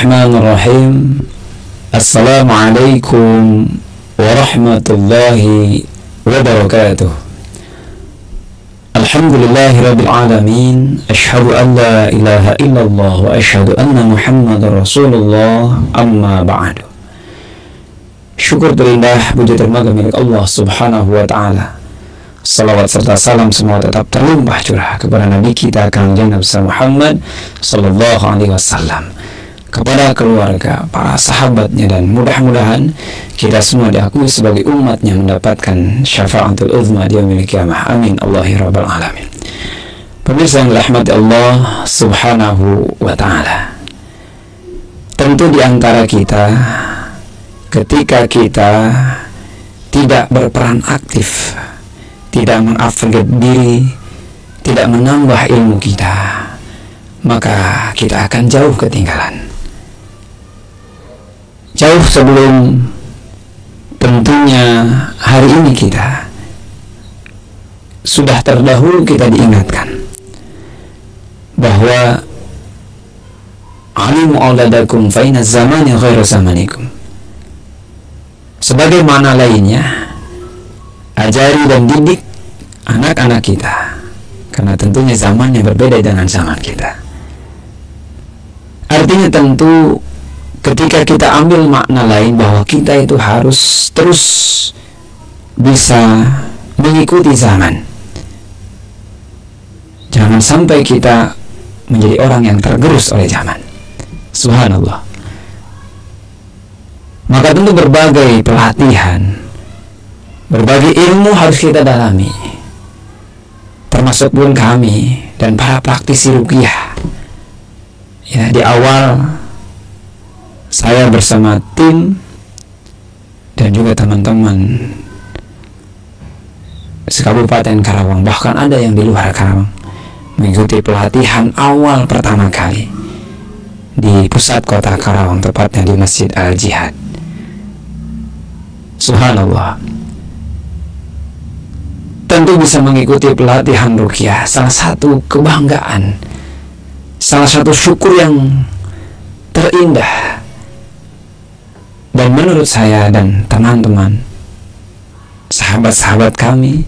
Bismillahirrahmanirrahim. Assalamualaikum warahmatullahi wabarakatuh. Alhamdulillahirabbil alamin. Asyhadu an la ilaha illallah wa asyhadu anna Muhammadar Rasulullah. Amma ba'du. Syukur terendah, puji dermaga milik Allah Subhanahu wa taala. Salawat serta salam semua tetap terlimpah curah kepada Nabi kita Kangjeng Nabi Muhammad sallallahu alaihi wasallam, kepada keluarga, para sahabatnya, dan mudah-mudahan kita semua diakui sebagai umatnya mendapatkan syafaatul uzma di yaumil qiyamah. Amin Allahi rabbal alamin. Pemirsa yang dirahmati Allah Subhanahu wa taala, tentu di antara kita ketika kita tidak berperan aktif, tidak mengupgrade diri, tidak menambah ilmu kita, maka kita akan jauh ketinggalan. Jauh sebelum tentunya hari ini kita sudah terdahulu kita diingatkan bahwa alimu auladakum fa inna zamani ghairu zamanikum. Sebagaimana lainnya, ajari dan didik anak-anak kita, karena tentunya zamannya berbeda dengan zaman kita. Artinya tentu ketika kita ambil makna lain bahwa kita itu harus terus bisa mengikuti zaman. Jangan sampai kita menjadi orang yang tergerus oleh zaman. Subhanallah. Maka tentu berbagai pelatihan, berbagai ilmu harus kita dalami, termasuk pun kami dan para praktisi ruqyah. Ya, di awal saya bersama tim dan juga teman-teman sekabupaten Karawang, bahkan ada yang di luar Karawang, mengikuti pelatihan awal pertama kali di pusat kota Karawang, tepatnya di Masjid Al-Jihad. Subhanallah. Tentu bisa mengikuti pelatihan ruqyah salah satu kebanggaan, salah satu syukur yang terindah. Dan menurut saya dan teman-teman, sahabat-sahabat kami,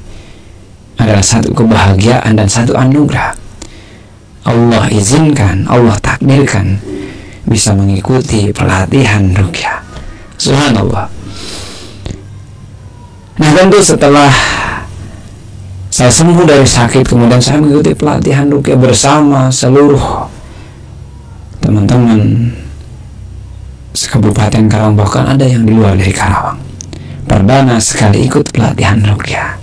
adalah satu kebahagiaan dan satu anugerah. Allah izinkan, Allah takdirkan bisa mengikuti pelatihan ruqyah. Subhanallah. Nah, tentu setelah saya sembuh dari sakit, kemudian saya mengikuti pelatihan ruqyah bersama seluruh teman-teman sekabupaten Karawang, bahkan ada yang di luar dari Karawang. Perdana sekali ikut pelatihan ruqyah.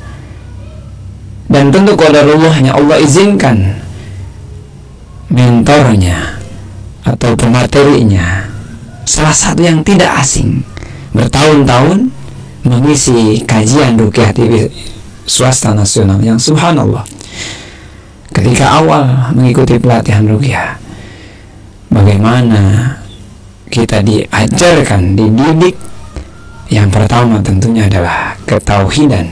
Dan tentu qadarullah, Allah izinkan mentornya atau pematerinya salah satu yang tidak asing, bertahun-tahun mengisi kajian ruqyah TV swasta nasional, yang subhanallah ketika awal mengikuti pelatihan ruqyah, bagaimana kita diajarkan, dididik. Yang pertama tentunya adalah ketauhidan,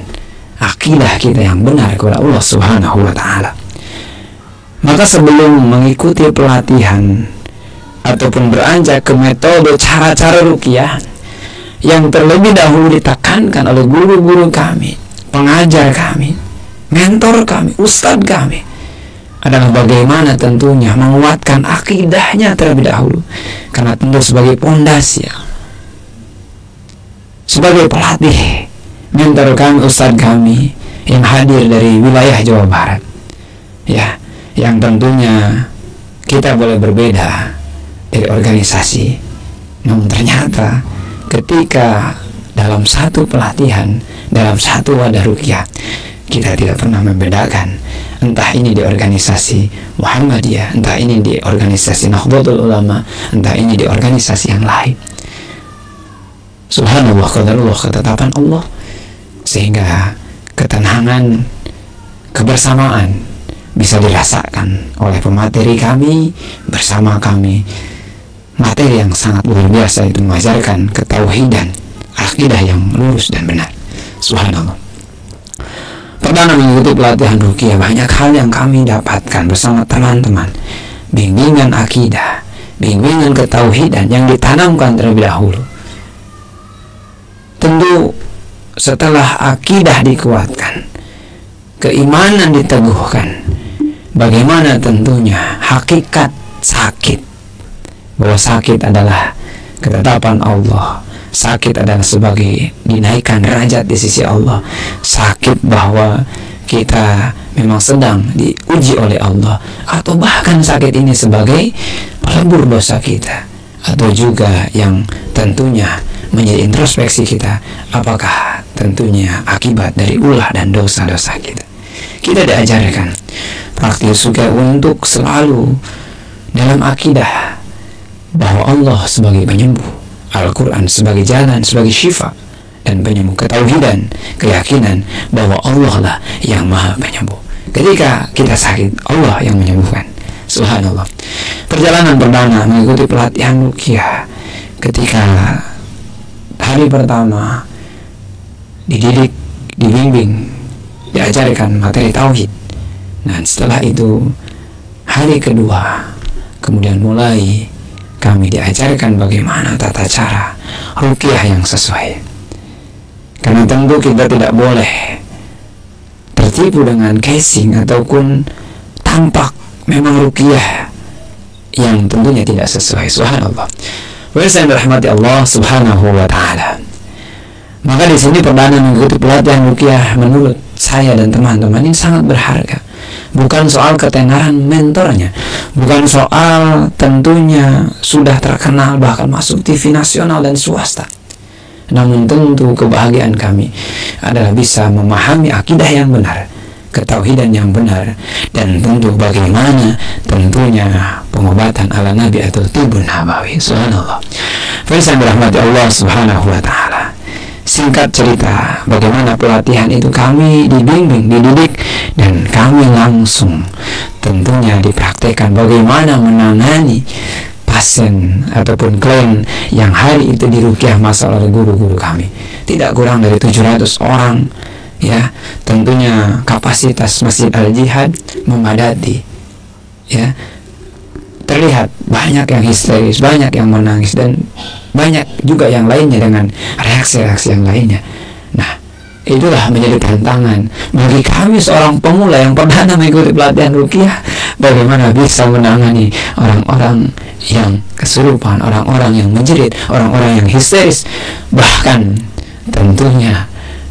akidah kita yang benar kepada Allah Subhanahu wa taala. Maka sebelum mengikuti pelatihan ataupun beranjak ke metode cara-cara ruqyah, yang terlebih dahulu ditekankan oleh guru-guru kami, pengajar kami, mentor kami, ustadz kami, adalah bagaimana tentunya menguatkan akidahnya terlebih dahulu. Karena tentu sebagai pondasi, sebagai pelatih, mentor kami, ustadz kami yang hadir dari wilayah Jawa Barat, ya, yang tentunya kita boleh berbeda dari organisasi, namun ternyata ketika dalam satu pelatihan, dalam satu wadah ruqyah, kita tidak pernah membedakan, entah ini di organisasi Muhammadiyah, entah ini di organisasi Nahdlatul Ulama, entah ini di organisasi yang lain. Subhanallah, qadarullah, ketetapan Allah, sehingga ketenangan, kebersamaan bisa dirasakan oleh pemateri kami bersama kami. Materi yang sangat luar biasa itu mengajarkan ketauhidan, akidah yang lurus dan benar. Subhanallah. Perdana mengikuti pelatihan ruqyah, banyak hal yang kami dapatkan bersama teman-teman. Bimbingan akidah, bimbingan ketauhidan yang ditanamkan terlebih dahulu. Tentu setelah akidah dikuatkan, keimanan diteguhkan, bagaimana tentunya hakikat sakit, bahwa sakit adalah ketetapan Allah, sakit adalah sebagai dinaikkan derajat di sisi Allah, sakit bahwa kita memang sedang diuji oleh Allah, atau bahkan sakit ini sebagai pelebur dosa kita, atau juga yang tentunya menjadi introspeksi kita, apakah tentunya akibat dari ulah dan dosa-dosa kita. Kita diajarkan praktis juga untuk selalu dalam akidah bahwa Allah sebagai penyembuh, Al-Quran sebagai jalan, sebagai syifa dan penyembuh, ketauhidan, keyakinan bahwa Allah lah yang maha penyembuh. Ketika kita sakit, Allah yang menyembuhkan. Subhanallah. Perjalanan perdana mengikuti pelatihan ruqyah, ketika hari pertama dididik, dibimbing, diajarkan materi tauhid. Dan setelah itu hari kedua kemudian mulai kami diajarkan bagaimana tata cara ruqyah yang sesuai. Karena tentu kita tidak boleh tertipu dengan casing ataupun tampak memang ruqyah yang tentunya tidak sesuai. Subhanallah. Pemirsa yang dirahmati Allah Subhanahu wa taala. Maka di sini perdana mengikuti pelatihan ruqyah menurut saya dan teman-teman ini sangat berharga. Bukan soal ketenaran mentornya, bukan soal tentunya sudah terkenal bahkan masuk TV nasional dan swasta. Namun tentu kebahagiaan kami adalah bisa memahami akidah yang benar, ketauhidan yang benar, dan tentu bagaimana tentunya pengobatan ala Nabi atau tibun nabawi. Subhanallah. Faizan berahmati Allah Subhanahu wa taala. Singkat cerita, bagaimana pelatihan itu kami dibimbing, dididik, dan kami langsung tentunya dipraktekkan bagaimana menangani pasien ataupun klien yang hari itu diruqyah masal oleh guru-guru kami. Tidak kurang dari 700 orang, ya. Tentunya kapasitas Masjid Al-Jihad memadati, ya. Terlihat banyak yang histeris, banyak yang menangis, dan banyak juga yang lainnya dengan reaksi-reaksi yang lainnya. Nah, itulah menjadi tantangan bagi kami seorang pemula yang perdana mengikuti pelatihan ruqyah, bagaimana bisa menangani orang-orang yang kesurupan, orang-orang yang menjerit, orang-orang yang histeris. Bahkan tentunya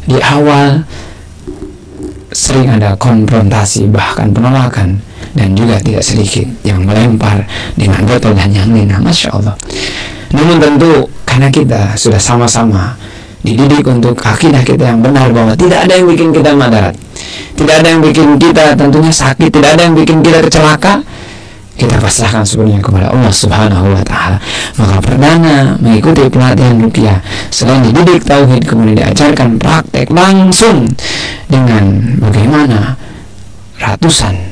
di awal sering ada konfrontasi, bahkan penolakan, dan juga tidak sedikit yang melempar dengan botol dan yang lainnya. Masya Allah. Namun tentu karena kita sudah sama-sama dididik untuk akidah kita yang benar, bahwa tidak ada yang bikin kita madarat, tidak ada yang bikin kita tentunya sakit, tidak ada yang bikin kita celaka, kita pasrahkan sepenuhnya kepada Allah Subhanahu wa taala. Maka perdana mengikuti pelatihan ruqyah, selain dididik tauhid, kemudian diajarkan praktek langsung dengan bagaimana ratusan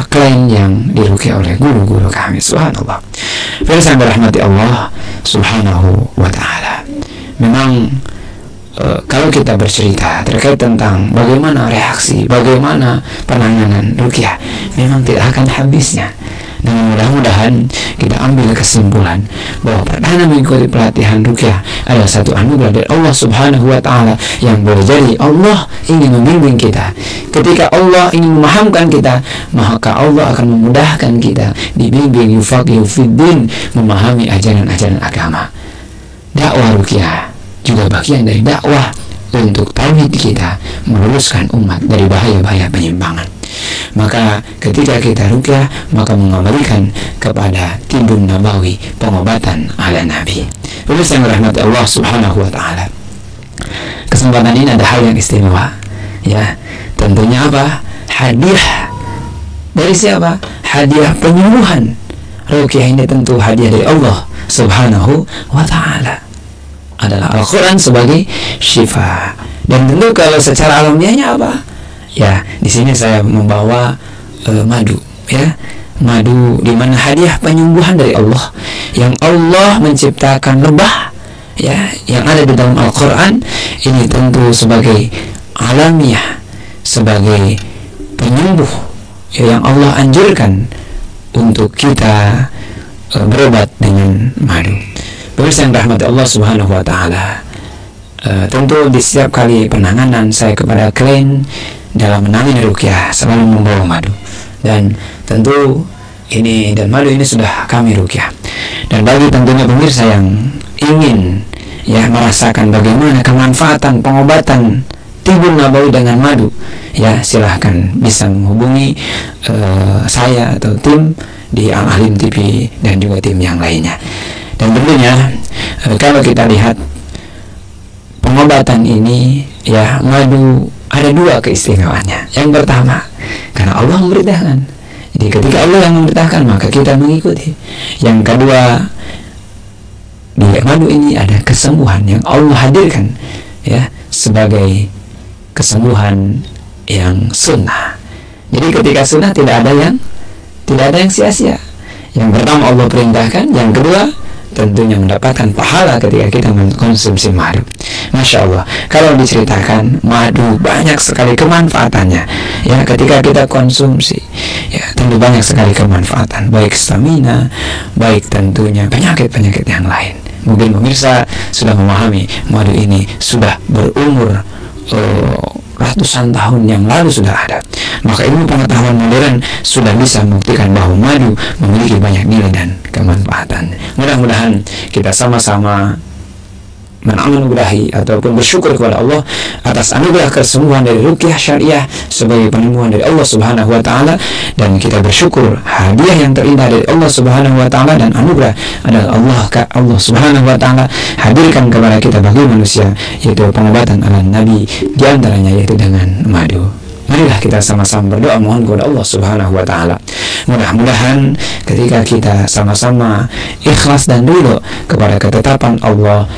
klien yang diruqyah oleh guru-guru kami. Subhanallah. Firman berahmati Allah Subhanahu wa taala. Memang kalau kita bercerita terkait tentang bagaimana reaksi, bagaimana penanganan ruqyah, memang tidak akan habisnya. Dan mudah-mudahan kita ambil kesimpulan bahwa perdana mengikuti pelatihan ruqyah adalah satu anugerah dari Allah Subhanahu wa taala, yang boleh jadi Allah ingin membimbing kita. Ketika Allah ingin memahamkan kita, maka Allah akan memudahkan kita dibimbing yufaqihu fiddin, memahami ajaran-ajaran agama. Dakwah ruqyah juga bagian dari dakwah untuk tauhid kita, meluruskan umat dari bahaya-bahaya penyimpangan. Maka ketika kita ruqyah, maka mengembalikan kepada tibun nabawi, pengobatan ala Nabi. Pemirsa yang dirahmati Allah Subhanahu wa taala, kesempatan ini ada hal yang istimewa, ya. Tentunya apa? Hadiah dari siapa? Hadiah penyembuhan. Ruqyah ini tentu hadiah dari Allah Subhanahu wa taala. Adalah Al-Quran sebagai syifa. Dan tentu kalau secara alamiahnya apa? Ya, di sini saya membawa madu, ya. Madu di mana hadiah penyembuhan dari Allah, yang Allah menciptakan lebah, ya, yang ada di dalam Al-Quran ini tentu sebagai alamiah, sebagai penyembuh, ya, yang Allah anjurkan untuk kita berobat dengan madu. Pemirsa yang rahmati Allah Subhanahu wa taala, tentu di setiap kali penanganan saya kepada klien dalam menangani ruqyah selalu membawa madu, dan tentu ini dan madu ini sudah kami ruqyah. Dan bagi tentunya pemirsa yang ingin merasakan bagaimana kemanfaatan pengobatan tibun nabawi dengan madu, silahkan bisa menghubungi saya atau tim di Al Alim TV dan juga tim yang lainnya. Dan tentunya kalau kita lihat pengobatan ini, madu ada dua keistimewaannya. Yang pertama, karena Allah memerintahkan. Jadi ketika Allah yang memerintahkan, maka kita mengikuti. Yang kedua, di madu ini ada kesembuhan yang Allah hadirkan sebagai kesembuhan yang sunnah. Jadi ketika sunnah tidak ada yang sia-sia. Yang pertama Allah perintahkan, yang kedua tentunya mendapatkan pahala ketika kita mengkonsumsi madu. Masya Allah, kalau diceritakan madu banyak sekali kemanfaatannya. Ketika kita konsumsi, tentu banyak sekali kemanfaatan, baik stamina, baik tentunya penyakit-penyakit yang lain. Mungkin pemirsa sudah memahami madu ini sudah berumur ratusan tahun yang lalu sudah ada. Maka ilmu pengetahuan modern sudah bisa membuktikan bahwa madu memiliki banyak nilai dan kemanfaatan. Mudah-mudahan kita sama-sama menganugerahi ataupun bersyukur kepada Allah atas anugerah kesembuhan dari ruqyah syariah sebagai penyembuhan dari Allah Subhanahu wa taala, dan kita bersyukur hadiah yang terindah dari Allah Subhanahu wa taala dan anugerah adalah Allah Subhanahu wa taala hadirkan kepada kita bagi manusia, yaitu pengobatan ala Nabi, di antaranya yaitu dengan madu. Marilah kita sama-sama berdoa mohon kepada Allah Subhanahu wa taala. Mudah-mudahan ketika kita sama-sama ikhlas dan ridho kepada ketetapan Allah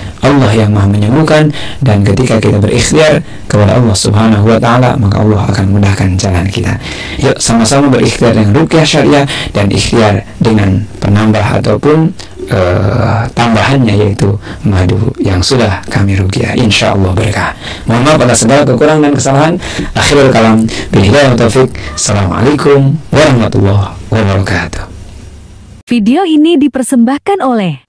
yang Maha menyembuhkan, dan ketika kita berikhtiar kepada Allah Subhanahu wa taala, maka Allah akan mudahkan jalan kita. Yuk sama-sama berikhtiar dengan ruqyah syariah dan ikhtiar dengan penambah ataupun tambahannya, yaitu madu yang sudah kami ruqyah, insyaallah berkah. Mohon maaf atas segala kekurangan dan kesalahan. Akhirul kalam, billahi taufiq. Assalamualaikum warahmatullahi wabarakatuh. Video ini dipersembahkan oleh